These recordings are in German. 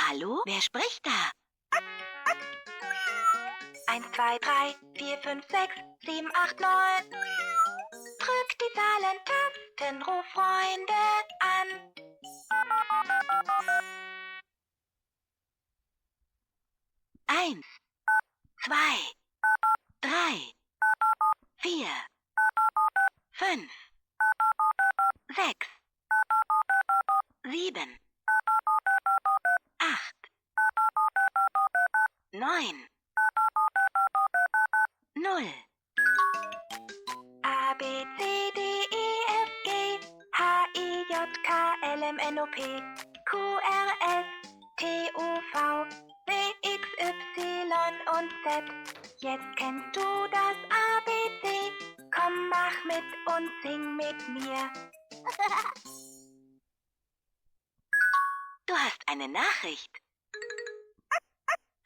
Hallo, wer spricht da? 1, 2, 3, 4, 5, 6, 7, 8, 9. Drück die Zahlentasten, ruf Freunde an. Eins, zwei, drei, vier, fünf, sechs, sieben, acht, neun, null. A, B, C, D, E, F, G, H, I, J, K, L, M, N, O, P, Q, R, S, T, U, V, W, X, Y und Z. Jetzt kennst du das ABC. Komm, mach mit und sing mit mir. Du hast eine Nachricht.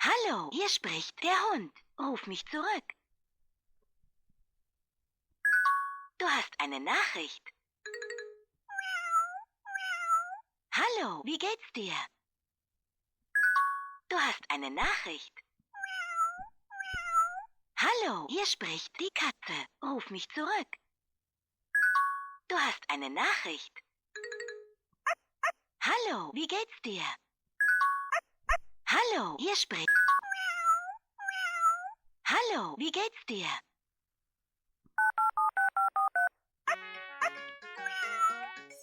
Hallo, hier spricht der Hund. Ruf mich zurück. Du hast eine Nachricht. Hallo, wie geht's dir? Du hast eine Nachricht. Hallo, hier spricht die Katze. Ruf mich zurück. Du hast eine Nachricht. Hallo, wie geht's dir? Hallo, hier spricht. Hallo, wie geht's dir?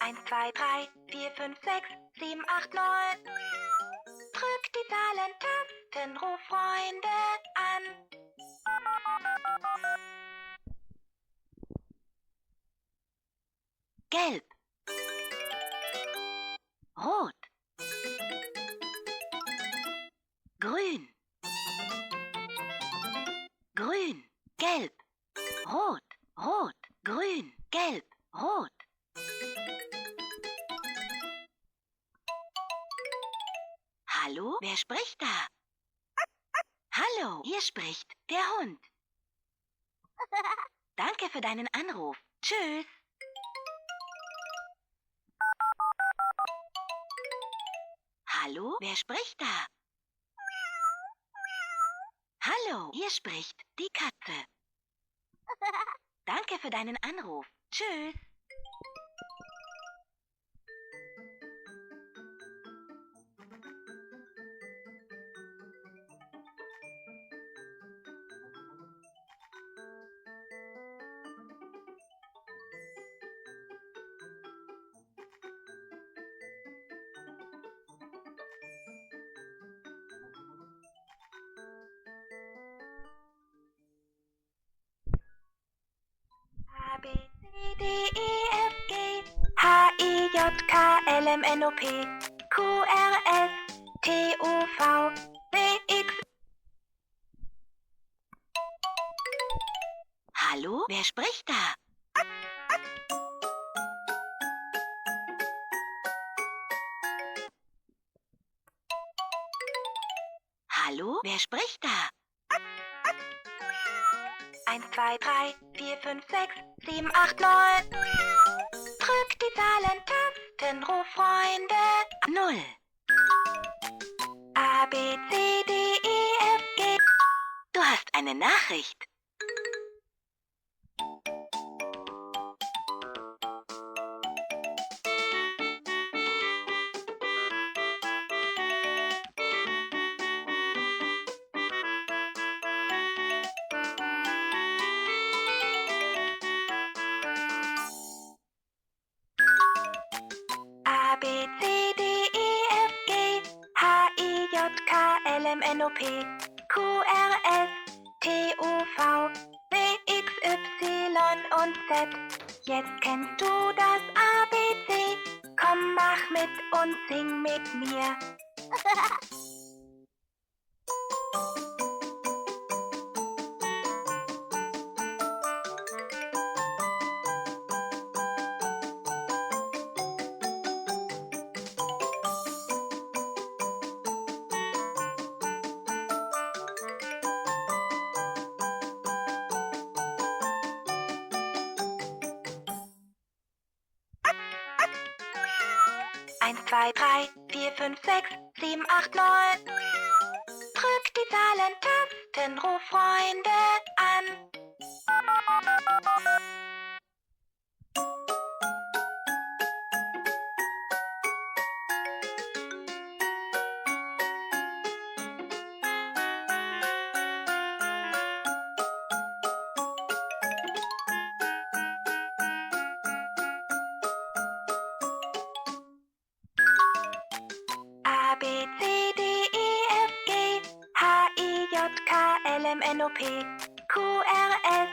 Eins, zwei, drei, vier, fünf, sechs, sieben, acht, 9. Drück die Zahlentasten, ruf Freunde an. Gelb. Rot. Grün. Grün. Gelb. Rot. Rot. Grün. Gelb. Rot. Hallo, wer spricht da? Hallo, hier spricht der Hund. Danke für deinen Anruf. Tschüss. Hallo, wer spricht da? Hallo, hier spricht die Katze. Danke für deinen Anruf. Tschüss. A, B, C, D, E, F, G, H, I, J, K, L, M, N, O, P, Q, R, S, T, U, V, W, X. Hallo, wer spricht da? Hallo, wer spricht da? 1, 2, 3, 4, 5, 6, 7, 8, 9. Drück die Zahlentasten, ruf Freunde. Null. A, B, C, D, E, F, G. Du hast eine Nachricht. A, B, C, D, E, F, G, H, I, J, K, L, M, N, O, P, Q, R, S, T, U, V, W, X, Y und Z. Jetzt kennst du das ABC. Komm, mach mit und sing mit mir. 1, 2, 3, 4, 5, 6, 7, 8, 9. Drück die Zahlentasten, ruf Freunde an. A, B, C, D, E, F, G, H, I, J, K, L, M, N, O, P, Q, R, S,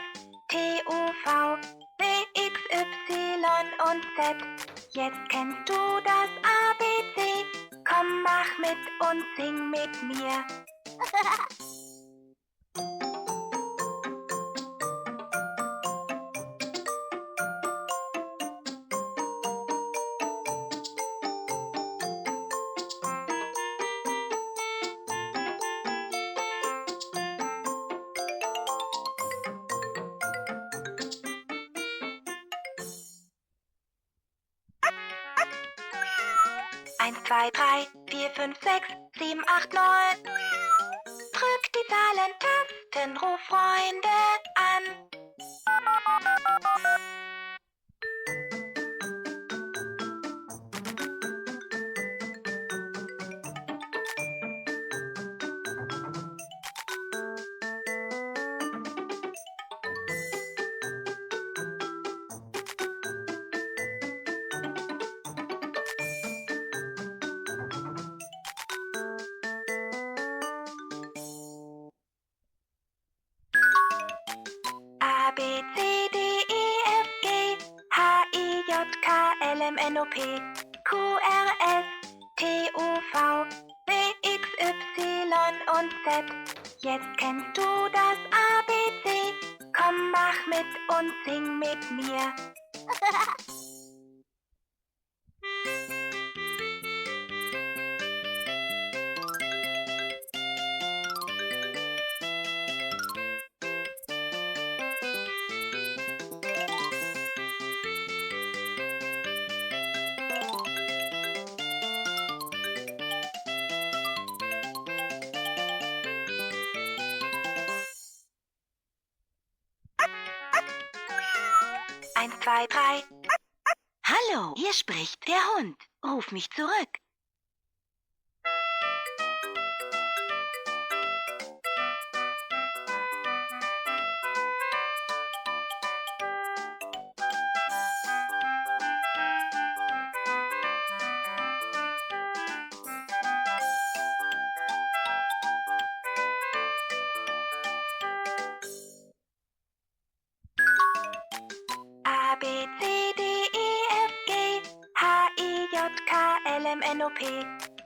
T, U, V, W, X, Y und Z. Jetzt kennst du das ABC. Komm, mach mit und sing mit mir. 1, 2, 3, 4, 5, 6, 7, 8, 9. Drück die Zahlentasten, ruf Freunde an. A, B, C, D, E, F, G, H, I, J, K, L, M, N, O, P, Q, R, S, T, U, V, W, X, Y und Z. Jetzt kennst du das ABC. Komm, mach mit und sing mit mir. 1, 2, 3. Hallo, hier spricht der Hund. Ruf mich zurück. A, B, C, D, E, F, G, H, I, J, K, L, M, N, O, P,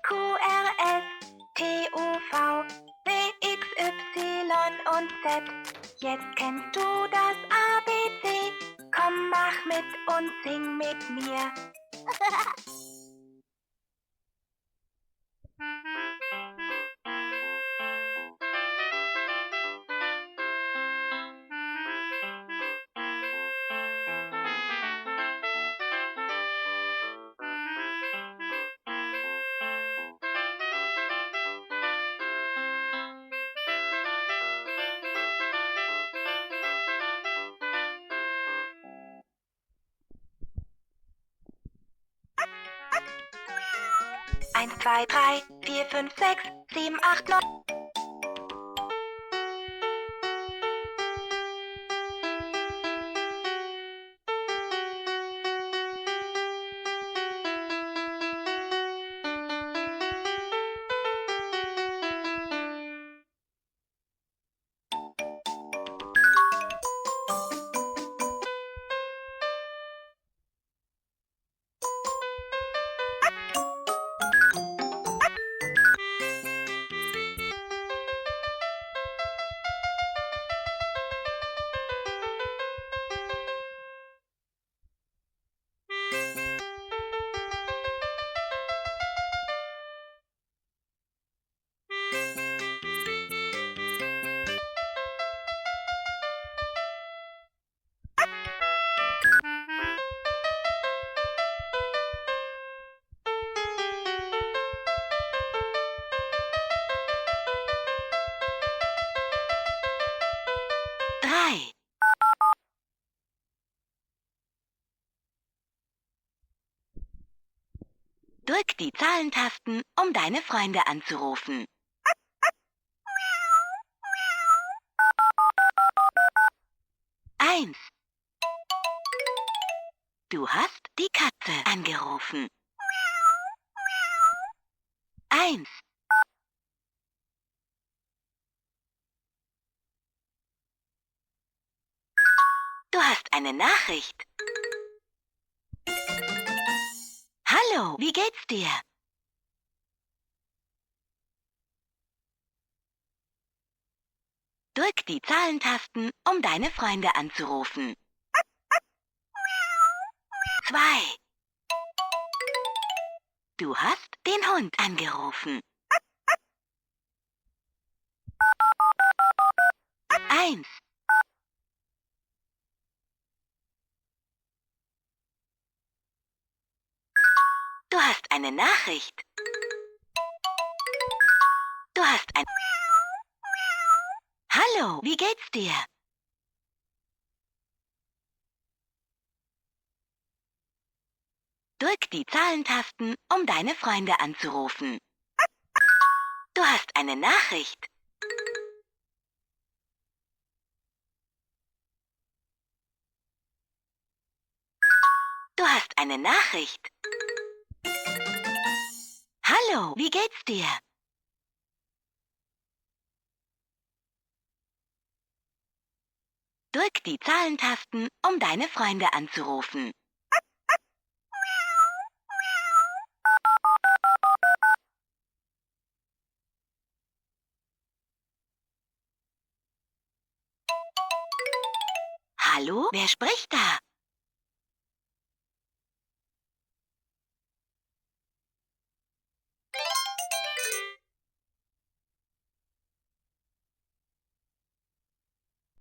Q, R, S, T, U, V, W, X, Y und Z. Jetzt kennst du das ABC. Komm, mach mit und sing mit mir. 1, 2, 3, 4, 5, 6, 7, 8, 9. Drück die Zahlentasten, um deine Freunde anzurufen. 1. Du hast die Katze angerufen. 1. Du hast eine Nachricht. Hallo, wie geht's dir? Drück die Zahlentasten, um deine Freunde anzurufen. 2. Du hast den Hund angerufen. 1. Du hast eine Nachricht. Du hast ein... Hallo, wie geht's dir? Drück die Zahlentasten, um deine Freunde anzurufen. Du hast eine Nachricht. Du hast eine Nachricht. Hallo, wie geht's dir? Drück die Zahlentasten, um deine Freunde anzurufen. Hallo, wer spricht da?